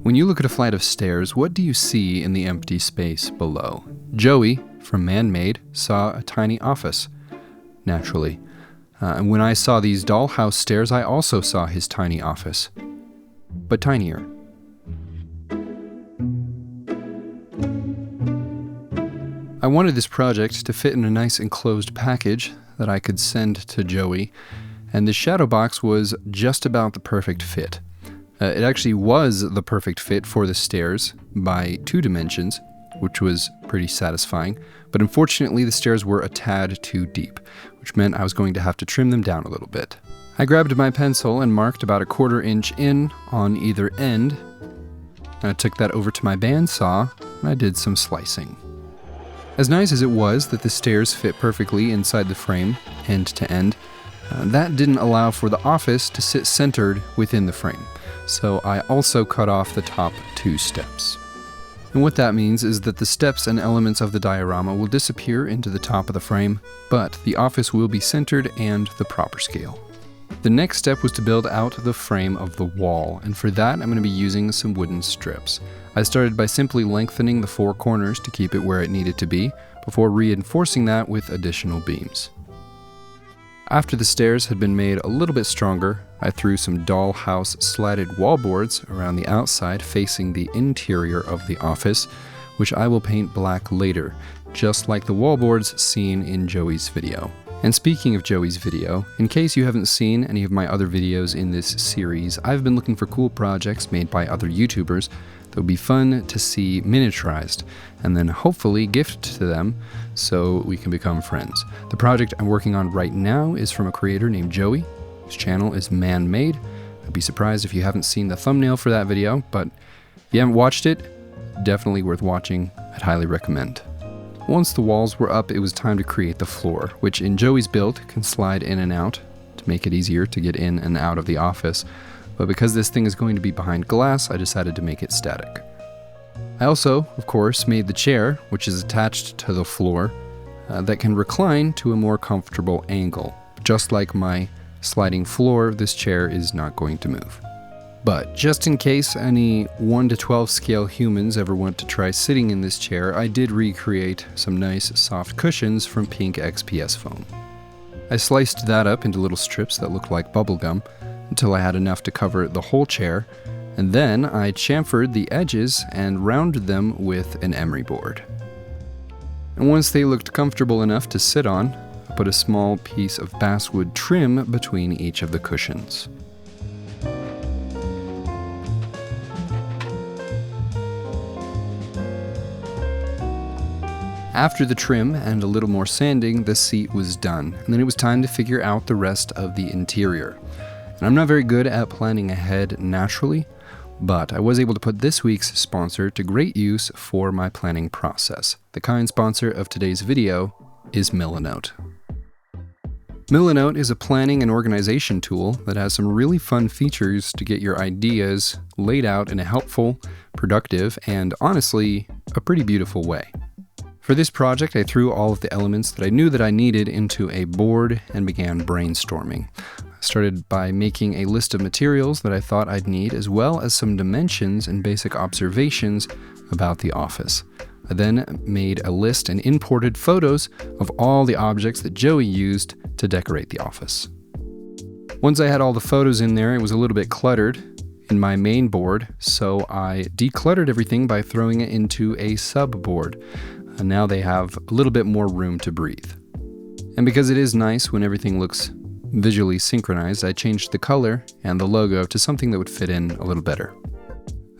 When you look at a flight of stairs, what do you see in the empty space below? Joey, from Man-Made, saw a tiny office. Naturally. And when I saw these dollhouse stairs, I also saw his tiny office. But tinier. I wanted this project to fit in a nice enclosed package that I could send to Joey, and the shadow box was just about the perfect fit. It actually was the perfect fit for the stairs by 2 dimensions, which was pretty satisfying, but unfortunately the stairs were a tad too deep, which meant I was going to have to trim them down a little bit. I grabbed my pencil and marked about 1/4 inch in on either end, and I took that over to my bandsaw and I did some slicing. As nice as it was that the stairs fit perfectly inside the frame, end to end, that didn't allow for the office to sit centered within the frame. So I also cut off the top 2 steps. And what that means is that the steps and elements of the diorama will disappear into the top of the frame, but the office will be centered and the proper scale. The next step was to build out the frame of the wall, and for that I'm going to be using some wooden strips. I started by simply lengthening the 4 corners to keep it where it needed to be, before reinforcing that with additional beams. After the stairs had been made a little bit stronger, I threw some dollhouse slatted wall boards around the outside facing the interior of the office, which I will paint black later, just like the wall boards seen in Joey's video. And speaking of Joey's video, in case you haven't seen any of my other videos in this series, I've been looking for cool projects made by other YouTubers that would be fun to see miniaturized, and then hopefully gift to them so we can become friends. The project I'm working on right now is from a creator named Joey. His channel is Man-Made. I'd be surprised if you haven't seen the thumbnail for that video, but if you haven't watched it, definitely worth watching. I'd highly recommend. Once the walls were up, it was time to create the floor, which in Joey's build can slide in and out to make it easier to get in and out of the office. But because this thing is going to be behind glass, I decided to make it static. I also, of course, made the chair, which is attached to the floor, that can recline to a more comfortable angle. Just like my sliding floor, this chair is not going to move. But just in case any 1 to 12 scale humans ever want to try sitting in this chair, I did recreate some nice soft cushions from pink XPS foam. I sliced that up into little strips that looked like bubblegum until I had enough to cover the whole chair, and then I chamfered the edges and rounded them with an emery board. And once they looked comfortable enough to sit on, I put a small piece of basswood trim between each of the cushions. After the trim and a little more sanding, the seat was done, and then it was time to figure out the rest of the interior. And I'm not very good at planning ahead naturally, but I was able to put this week's sponsor to great use for my planning process. The kind sponsor of today's video is Milanote. Milanote is a planning and organization tool that has some really fun features to get your ideas laid out in a helpful, productive, and honestly, a pretty beautiful way. For this project, I threw all of the elements that I knew that I needed into a board and began brainstorming. I started by making a list of materials that I thought I'd need, as well as some dimensions and basic observations about the office. I then made a list and imported photos of all the objects that Joey used to decorate the office. Once I had all the photos in there, it was a little bit cluttered in my main board, so I decluttered everything by throwing it into a sub-board. And now they have a little bit more room to breathe. And because it is nice when everything looks visually synchronized, I changed the color and the logo to something that would fit in a little better.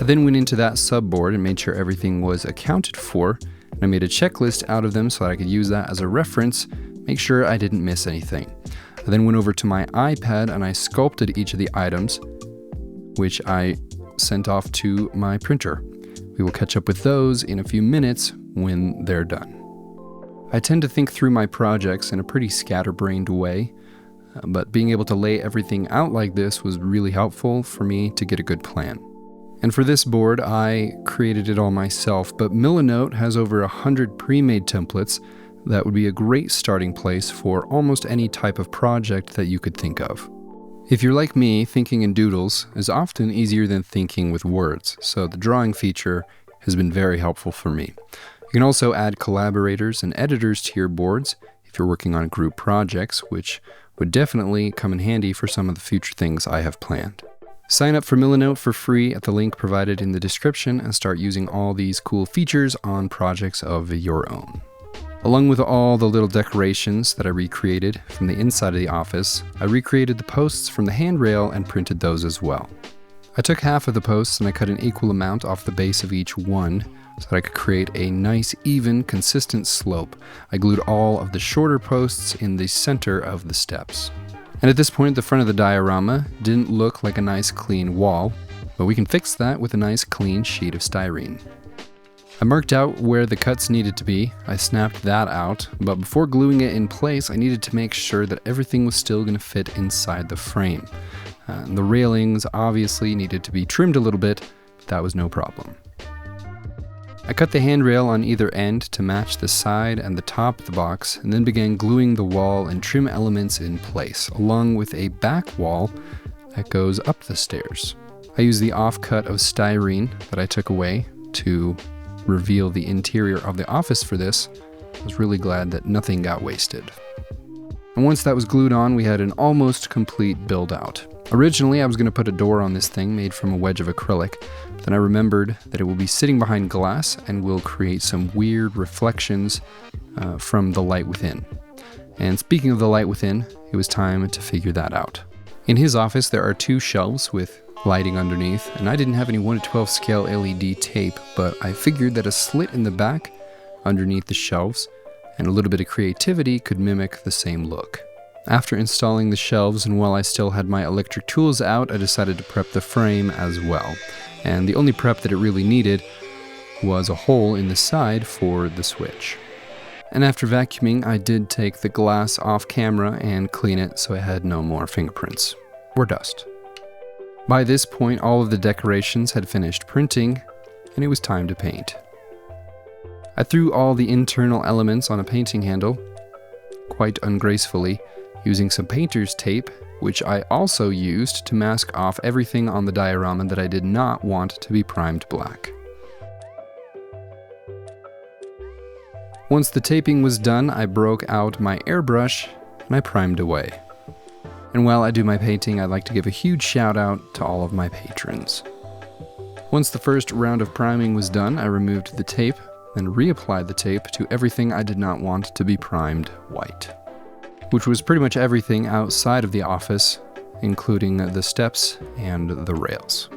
I then went into that subboard and made sure everything was accounted for, and I made a checklist out of them so that I could use that as a reference, make sure I didn't miss anything. I then went over to my iPad and I sculpted each of the items, which I sent off to my printer. We will catch up with those in a few minutes when they're done. I tend to think through my projects in a pretty scatterbrained way, but being able to lay everything out like this was really helpful for me to get a good plan. And for this board, I created it all myself, but Milanote has over 100 pre-made templates that would be a great starting place for almost any type of project that you could think of. If you're like me, thinking in doodles is often easier than thinking with words, so the drawing feature has been very helpful for me. You can also add collaborators and editors to your boards if you're working on group projects, which would definitely come in handy for some of the future things I have planned. Sign up for Milanote for free at the link provided in the description and start using all these cool features on projects of your own. Along with all the little decorations that I recreated from the inside of the office, I recreated the posts from the handrail and printed those as well. I took half of the posts and I cut an equal amount off the base of each one so that I could create a nice, even, consistent slope. I glued all of the shorter posts in the center of the steps. And at this point, the front of the diorama didn't look like a nice clean wall, but we can fix that with a nice clean sheet of styrene. I marked out where the cuts needed to be, I snapped that out, but before gluing it in place, I needed to make sure that everything was still going to fit inside the frame. The railings obviously needed to be trimmed a little bit, but that was no problem. I cut the handrail on either end to match the side and the top of the box, and then began gluing the wall and trim elements in place, along with a back wall that goes up the stairs. I used the offcut of styrene that I took away to reveal the interior of the office for this. I was really glad that nothing got wasted. And once that was glued on, we had an almost complete build out. Originally, I was going to put a door on this thing made from a wedge of acrylic, but then I remembered that it will be sitting behind glass and will create some weird reflections from the light within. And speaking of the light within, it was time to figure that out. In his office, there are 2 shelves with lighting underneath, and I didn't have any 1:12 scale LED tape, but I figured that a slit in the back underneath the shelves and a little bit of creativity could mimic the same look. After installing the shelves and while I still had my electric tools out, I decided to prep the frame as well. And the only prep that it really needed was a hole in the side for the switch. And after vacuuming, I did take the glass off camera and clean it so it had no more fingerprints or dust. By this point, all of the decorations had finished printing, and it was time to paint. I threw all the internal elements on a painting handle, quite ungracefully, using some painter's tape, which I also used to mask off everything on the diorama that I did not want to be primed black. Once the taping was done, I broke out my airbrush and I primed away. And while I do my painting, I'd like to give a huge shout out to all of my patrons. Once the first round of priming was done, I removed the tape, then reapplied the tape to everything I did not want to be primed white, which was pretty much everything outside of the office, including the steps and the rails.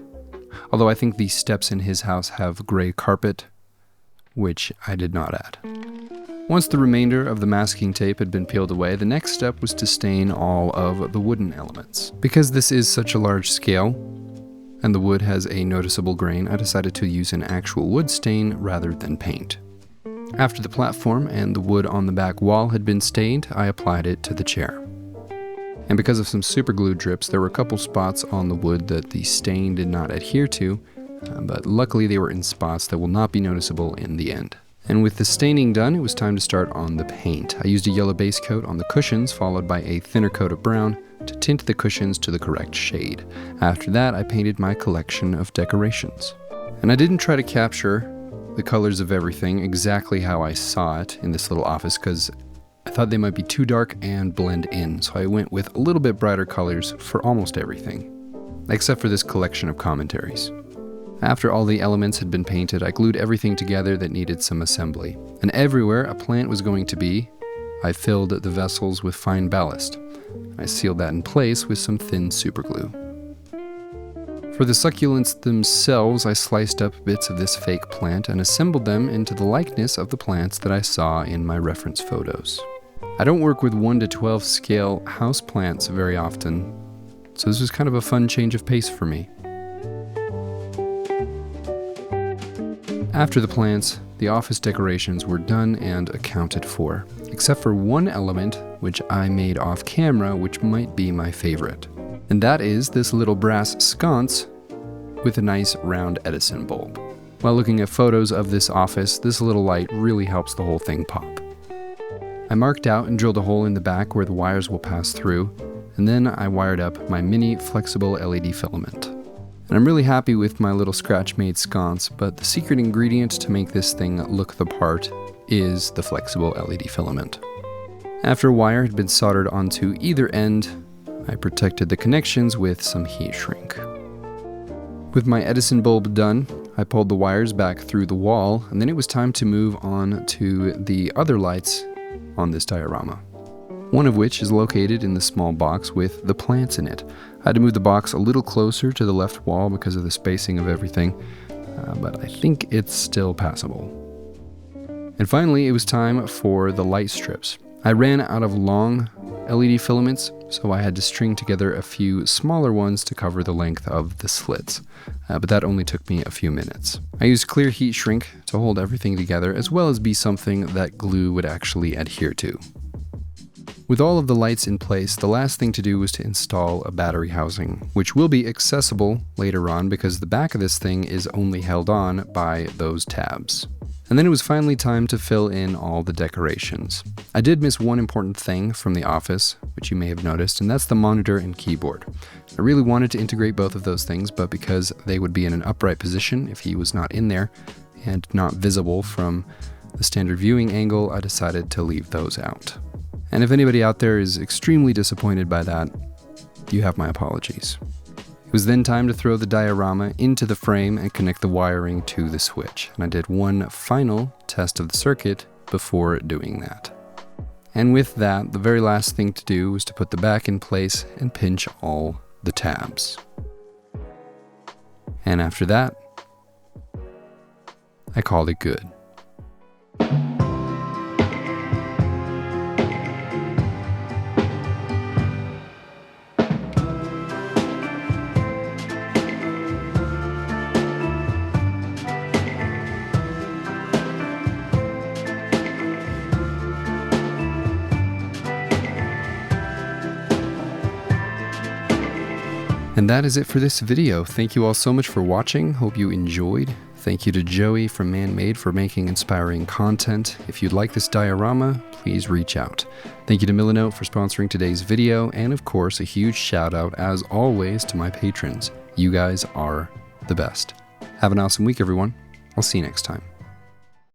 Although I think the steps in his house have gray carpet, which I did not add. Once the remainder of the masking tape had been peeled away, the next step was to stain all of the wooden elements. Because this is such a large scale, and the wood has a noticeable grain, I decided to use an actual wood stain rather than paint. After the platform and the wood on the back wall had been stained, I applied it to the chair. And because of some super glue drips, there were a couple spots on the wood that the stain did not adhere to, but luckily they were in spots that will not be noticeable in the end. And with the staining done, it was time to start on the paint. I used a yellow base coat on the cushions, followed by a thinner coat of brown to tint the cushions to the correct shade. After that, I painted my collection of decorations. And I didn't try to capture the colors of everything exactly how I saw it in this little office, because I thought they might be too dark and blend in, so I went with a little bit brighter colors for almost everything, except for this collection of commentaries. After all the elements had been painted, I glued everything together that needed some assembly. And everywhere a plant was going to be, I filled the vessels with fine ballast. I sealed that in place with some thin superglue. For the succulents themselves, I sliced up bits of this fake plant and assembled them into the likeness of the plants that I saw in my reference photos. I don't work with 1:12 scale house plants very often, so this was kind of a fun change of pace for me. After the plants, the office decorations were done and accounted for, except for one element which I made off camera, which might be my favorite. And that is this little brass sconce with a nice round Edison bulb. While looking at photos of this office, this little light really helps the whole thing pop. I marked out and drilled a hole in the back where the wires will pass through, and then I wired up my mini flexible LED filament. And I'm really happy with my little scratch-made sconce, but the secret ingredient to make this thing look the part is the flexible LED filament. After a wire had been soldered onto either end, I protected the connections with some heat shrink. With my Edison bulb done, I pulled the wires back through the wall, and then it was time to move on to the other lights on this diorama. One of which is located in the small box with the plants in it. I had to move the box a little closer to the left wall because of the spacing of everything, but I think it's still passable. And finally, it was time for the light strips. I ran out of long LED filaments, so I had to string together a few smaller ones to cover the length of the slits, but that only took me a few minutes. I used clear heat shrink to hold everything together, as well as be something that glue would actually adhere to. With all of the lights in place, the last thing to do was to install a battery housing, which will be accessible later on because the back of this thing is only held on by those tabs. And then it was finally time to fill in all the decorations. I did miss one important thing from the office, which you may have noticed, and that's the monitor and keyboard. I really wanted to integrate both of those things, but because they would be in an upright position if he was not in there and not visible from the standard viewing angle, I decided to leave those out. And if anybody out there is extremely disappointed by that, you have my apologies. It was then time to throw the diorama into the frame and connect the wiring to the switch. And I did one final test of the circuit before doing that. And with that, the very last thing to do was to put the back in place and pinch all the tabs. And after that, I called it good. And that is it for this video. Thank you all so much for watching. Hope you enjoyed. Thank you to Joey from Man-Made for making inspiring content. If you'd like this diorama, please reach out. Thank you to Milanote for sponsoring today's video. And of course, a huge shout out, as always, to my patrons. You guys are the best. Have an awesome week, everyone. I'll see you next time.